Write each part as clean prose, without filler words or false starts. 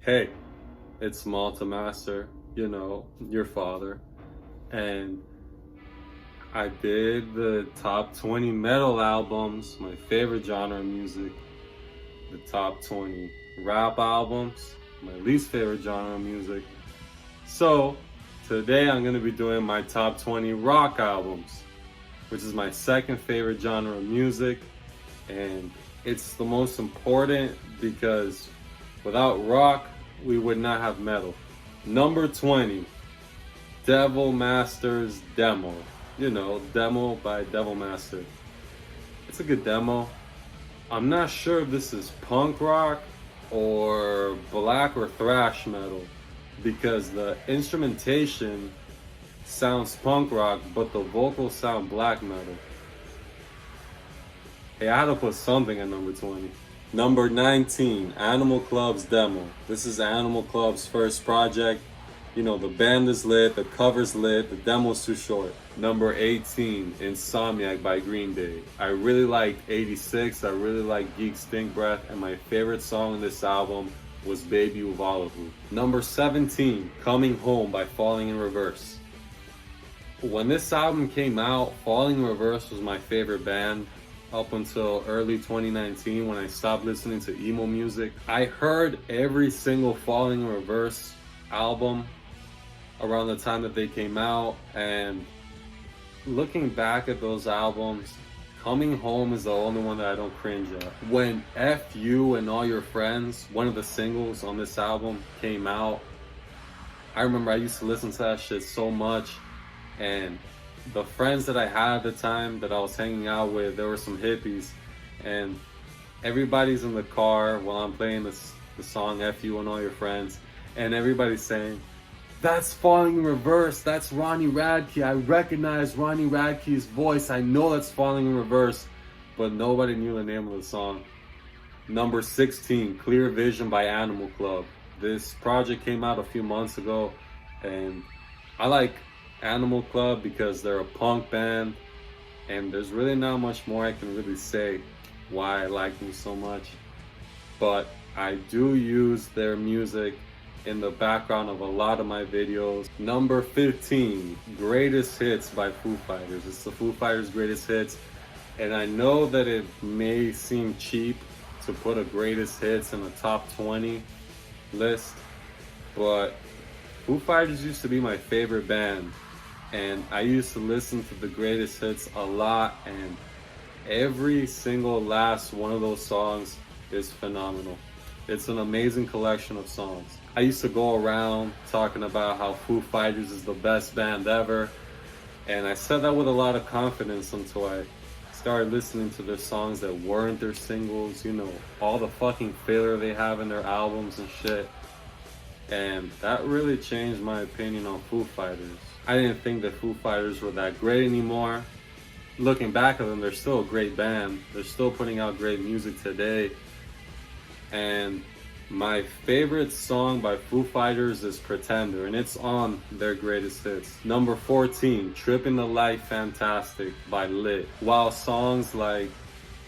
Hey, it's Malta Master, your father, and I did the top 20 metal albums, my favorite genre of music, the top 20 rap albums, my least favorite genre of music. So, today I'm going to be doing my top 20 rock albums, which is my second favorite genre of music, and it's the most important because without rock, we would not have metal. Number 20, Devil Master's Demo. Demo by Devil Master. It's a good demo. I'm not sure if this is punk rock or black or thrash metal because the instrumentation sounds punk rock, but the vocals sound black metal. Hey, I had to put something at number 20. Number 19, Animal Club's Demo. This is Animal Club's first project. The band is lit, the cover's lit, the demo's too short. Number 18, Insomniac by Green Day. I really liked 86, I really liked Geek Stink Breath, and my favorite song on this album was Baby Uvalahu. Number 17, Coming Home by Falling in Reverse. When this album came out, Falling in Reverse was my favorite band up until early 2019 when I stopped listening to emo music. I heard every single Falling in Reverse album around the time that they came out, and looking back at those albums, Coming Home is the only one that I don't cringe at. When F You and All Your Friends, one of the singles on this album, came out, I remember I used to listen to that shit so much, and the friends that I had at the time that I was hanging out with, there were some hippies, and everybody's in the car while I'm playing the song F You and All Your Friends, and everybody's saying, "That's Falling in Reverse, that's Ronnie Radke, I recognize Ronnie Radke's voice, I know that's Falling in Reverse," but nobody knew the name of the song. Number 16, Clear Vision by Animal Club. This project came out a few months ago, and I like Animal Club because they're a punk band, and there's really not much more I can really say why I like them so much, but I do use their music in the background of a lot of my videos. Number 15, Greatest Hits by Foo Fighters. It's the Foo Fighters Greatest Hits, and I know that it may seem cheap to put a Greatest Hits in a top 20 list, but Foo Fighters used to be my favorite band, and I used to listen to the Greatest Hits a lot, and every single last one of those songs is phenomenal. It's an amazing collection of songs. I used to go around talking about how Foo Fighters is the best band ever, and I said that with a lot of confidence until I started listening to their songs that weren't their singles, all the fucking filler they have in their albums and shit, and that really changed my opinion on Foo Fighters. I didn't think that Foo Fighters were that great anymore. Looking back at them, they're still a great band. They're still putting out great music today. And my favorite song by Foo Fighters is Pretender, and it's on their Greatest Hits. Number 14, Trippin' the Life Fantastic by Lit. While songs like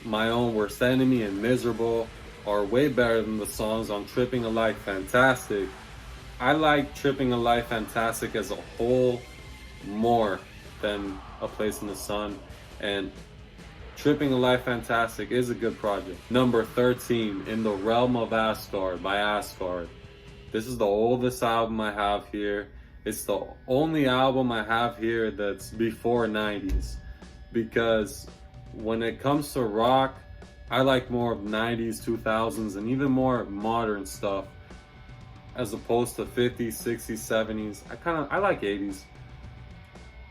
My Own Worst Enemy and Miserable are way better than the songs on Trippin' the Life Fantastic, I like Tripping a Life Fantastic as a whole more than A Place in the Sun, and Tripping a Life Fantastic is a good project. Number 13, In the Realm of Asgard by Asgard. This is the oldest album I have here. It's the only album I have here that's before 90s, because when it comes to rock, I like more of 90s, 2000s, and even more modern stuff, as opposed to 50s, 60s, 70s. I like 80s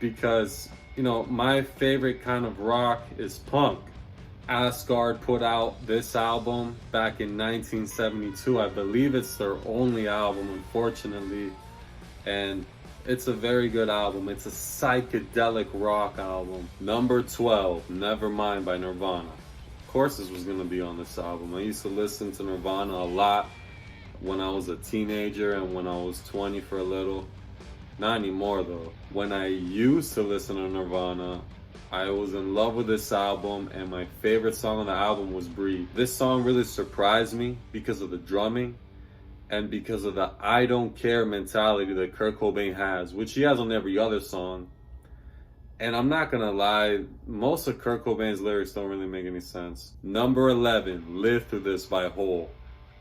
because, my favorite kind of rock is punk. Asgard put out this album back in 1972. I believe it's their only album, unfortunately, and it's a very good album. It's a psychedelic rock album. Number 12, Nevermind by Nirvana. Of course this was going to be on this album. I used to listen to Nirvana a lot when I was a teenager and when I was 20 for a little. Not anymore though. When I used to listen to Nirvana, I was in love with this album, and my favorite song on the album was Breathe. This song really surprised me because of the drumming, and because of the I don't care mentality that Kurt Cobain has, which he has on every other song. And I'm not gonna lie, most of Kurt Cobain's lyrics don't really make any sense. Number 11, Live Through This by Hole.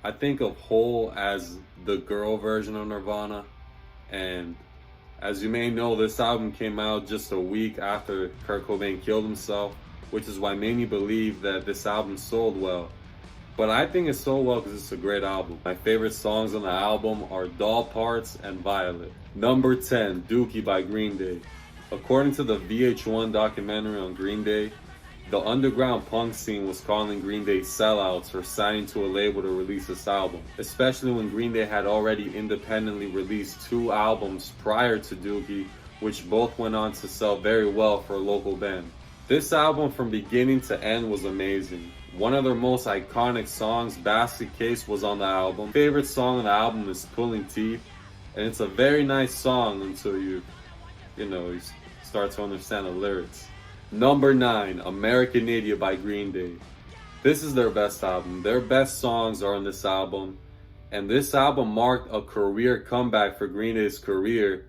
I think of Hole as the girl version of Nirvana, and as you may know, this album came out just a week after Kurt Cobain killed himself, which is why many believe that this album sold well. But I think it sold well because it's a great album. My favorite songs on the album are Doll Parts and Violet. Number 10, Dookie by Green Day. According to the VH1 documentary on Green Day, the underground punk scene was calling Green Day sellouts for signing to a label to release this album, especially when Green Day had already independently released 2 albums prior to Dookie, which both went on to sell very well for a local band. This album from beginning to end was amazing. One of their most iconic songs, Basket Case, was on the album. Favorite song on the album is Pulling Teeth, and it's a very nice song until you start to understand the lyrics. Number 9, American Idiot by Green Day. This is their best album. Their best songs are on this album, and this album marked a career comeback for Green Day's career,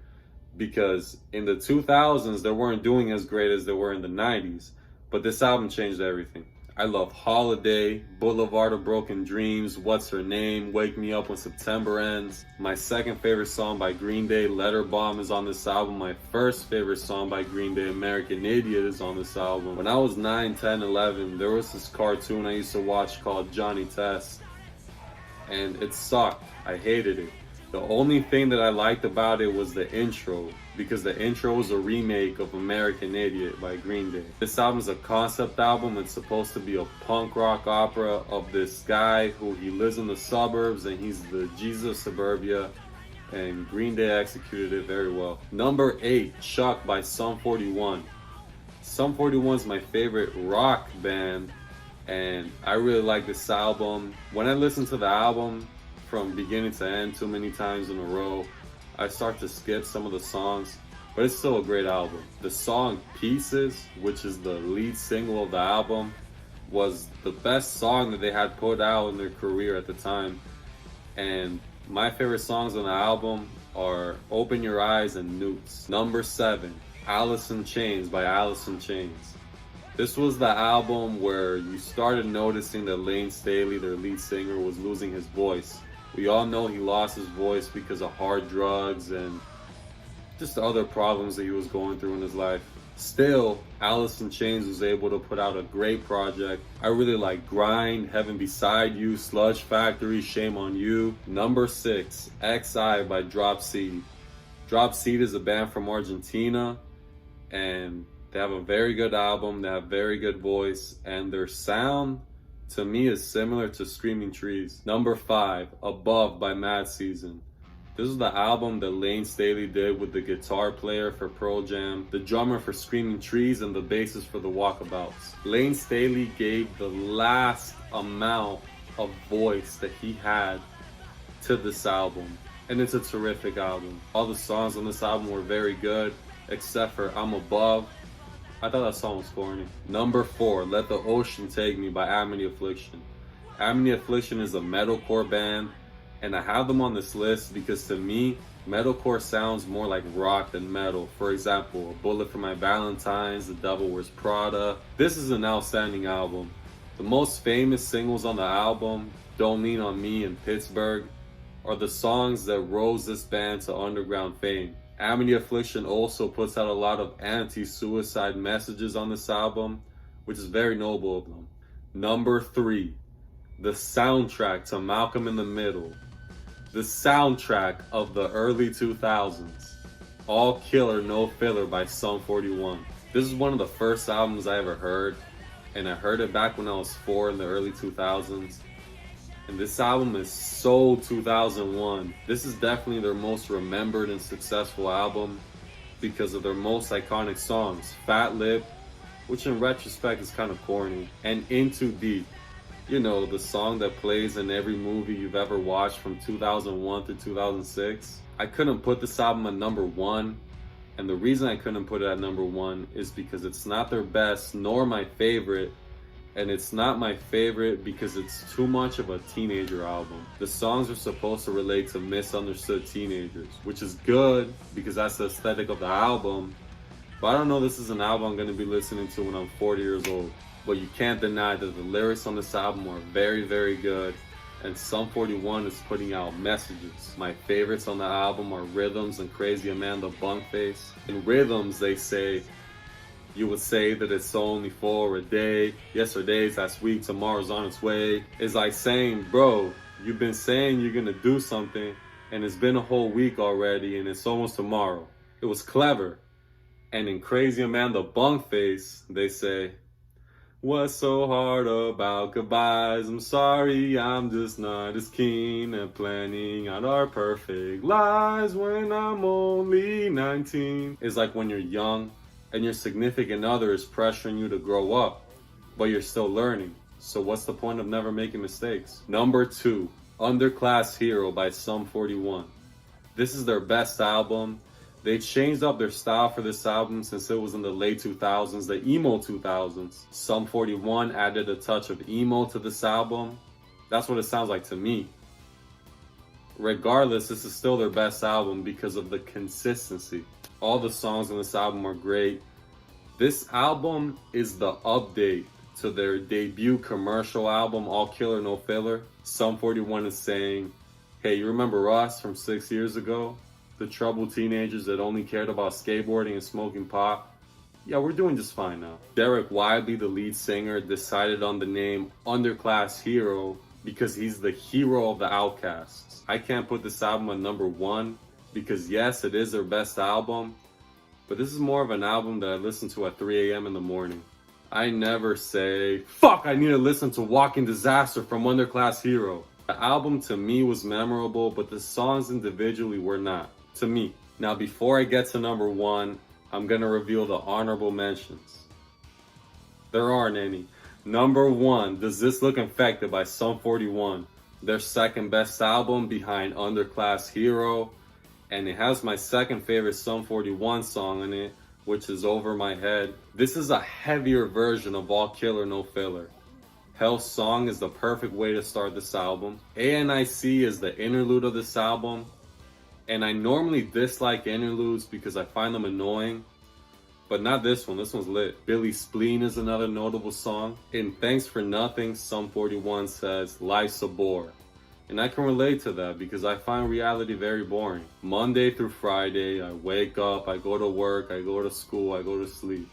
because in the 2000s they weren't doing as great as they were in the 90s, but this album changed everything. I love Holiday, Boulevard of Broken Dreams, What's Her Name, Wake Me Up When September Ends. My second favorite song by Green Day, Letter Bomb, is on this album. My first favorite song by Green Day, American Idiot, is on this album. When I was 9, 10, 11, there was this cartoon I used to watch called Johnny Test, and it sucked. I hated it. The only thing that I liked about it was the intro, because the intro was a remake of American Idiot by Green Day. This album is a concept album. It's supposed to be a punk rock opera of this guy who he lives in the suburbs and he's the Jesus of suburbia, and Green Day executed it very well. Number 8, Chuck by Sum 41. Sum 41 is my favorite rock band, and I really like this album. When I listen to the album from beginning to end too many times in a row, I start to skip some of the songs, but it's still a great album. The song Pieces, which is the lead single of the album, was the best song that they had put out in their career at the time. And my favorite songs on the album are Open Your Eyes and Newts. Number 7, Alice in Chains by Alice in Chains. This was the album where you started noticing that Lane Staley, their lead singer, was losing his voice. We all know he lost his voice because of hard drugs and just the other problems that he was going through in his life. Still, Alice in Chains was able to put out a great project. I really like Grind, Heaven Beside You, Sludge Factory, Shame on You. Number 6, XI by Drop Seed. Drop Seed is a band from Argentina, and they have a very good album. They have very good voice, and their sound to me is similar to Screaming Trees. Number 5, Above by Mad Season. This is the album that Lane Staley did with the guitar player for Pearl Jam, the drummer for Screaming Trees, and the bassist for the Walkabouts. Lane Staley gave the last amount of voice that he had to this album, and it's a terrific album. All the songs on this album were very good, except for I'm Above. I thought that song was corny. Number 4, Let the Ocean Take Me by Amity Affliction. Amity Affliction is a metalcore band, and I have them on this list because to me, metalcore sounds more like rock than metal. For example, A Bullet for My Valentine's, The Devil Wears Prada. This is an outstanding album. The most famous singles on the album, Don't Lean on Me and Pittsburgh, are the songs that rose this band to underground fame. Amity Affliction also puts out a lot of anti-suicide messages on this album, which is very noble of them. Number 3, the soundtrack to Malcolm in the Middle. The soundtrack of the early 2000s. All Killer, No Filler by Sum 41. This is one of the first albums I ever heard, and I heard it back when I was 4 in the early 2000s. And this album is so 2001. This is definitely their most remembered and successful album because of their most iconic songs. Fat Lip, which in retrospect is kind of corny, and In Too Deep. You know, the song that plays in every movie you've ever watched from 2001 to 2006. I couldn't put this album at number 1, and the reason I couldn't put it at number 1 is because it's not their best nor my favorite, And it's not my favorite because it's too much of a teenager album. The songs are supposed to relate to misunderstood teenagers, which is good because that's the aesthetic of the album. But I don't know, this is an album I'm going to be listening to when I'm 40 years old. But you can't deny that the lyrics on this album are very, very good. And Sum 41 is putting out messages. My favorites on the album are Rhythms and Crazy Amanda Bunkface. In Rhythms, they say, you would say that it's only for a day. Yesterday's last week, tomorrow's on its way. It's like saying, bro, you've been saying you're gonna do something and it's been a whole week already and it's almost tomorrow. It was clever. And in Crazy Amanda Bunkface, they say, what's so hard about goodbyes? I'm sorry, I'm just not as keen at planning out our perfect lives when I'm only 19. It's like when you're young and your significant other is pressuring you to grow up, but you're still learning. So what's the point of never making mistakes? Number 2, Underclass Hero by Sum 41. This is their best album. They changed up their style for this album since it was in the late 2000s, the emo 2000s. Sum 41 added a touch of emo to this album. That's what it sounds like to me. Regardless, this is still their best album because of the consistency. All the songs on this album are great. This album is the update to their debut commercial album, All Killer No Filler. Sum 41 is saying, hey, you remember us from 6 years ago? The troubled teenagers that only cared about skateboarding and smoking pot? Yeah, we're doing just fine now. Derek Widely, the lead singer, decided on the name Underclass Hero because he's the hero of the outcasts. I can't put this album at number 1 because yes, it is their best album, but this is more of an album that I listen to at 3 a.m. in the morning. I never say, fuck, I need to listen to Walking Disaster from Underclass Hero. The album to me was memorable, but the songs individually were not, to me. Now before I get to number 1, I'm gonna reveal the honorable mentions. There aren't any. Number 1, Does This Look Infected by Sum 41. Their second best album behind Underclass Hero. And it has my second favorite Sum 41 song in it, which is Over My Head. This is a heavier version of All Killer No Filler. Hell's Song is the perfect way to start this album. ANIC is the interlude of this album. And I normally dislike interludes because I find them annoying. But not this one, this one's lit. Billy Spleen is another notable song. In Thanks for Nothing, Sum 41 says, life's a bore. And I can relate to that because I find reality very boring. Monday through Friday, I wake up, I go to work, I go to school, I go to sleep.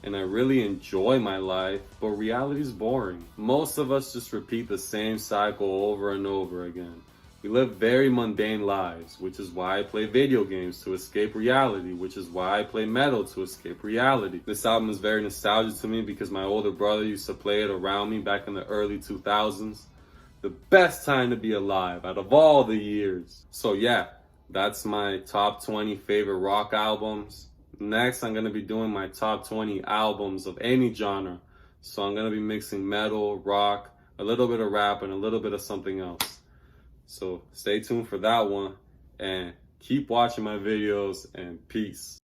And I really enjoy my life, but reality is boring. Most of us just repeat the same cycle over and over again. We live very mundane lives, which is why I play video games to escape reality, which is why I play metal to escape reality. This album is very nostalgic to me because my older brother used to play it around me back in the early 2000s. The best time to be alive out of all the years. So yeah, that's my top 20 favorite rock albums. Next, I'm going to be doing my top 20 albums of any genre. So I'm going to be mixing metal, rock, a little bit of rap, and a little bit of something else. So stay tuned for that one and keep watching my videos and peace.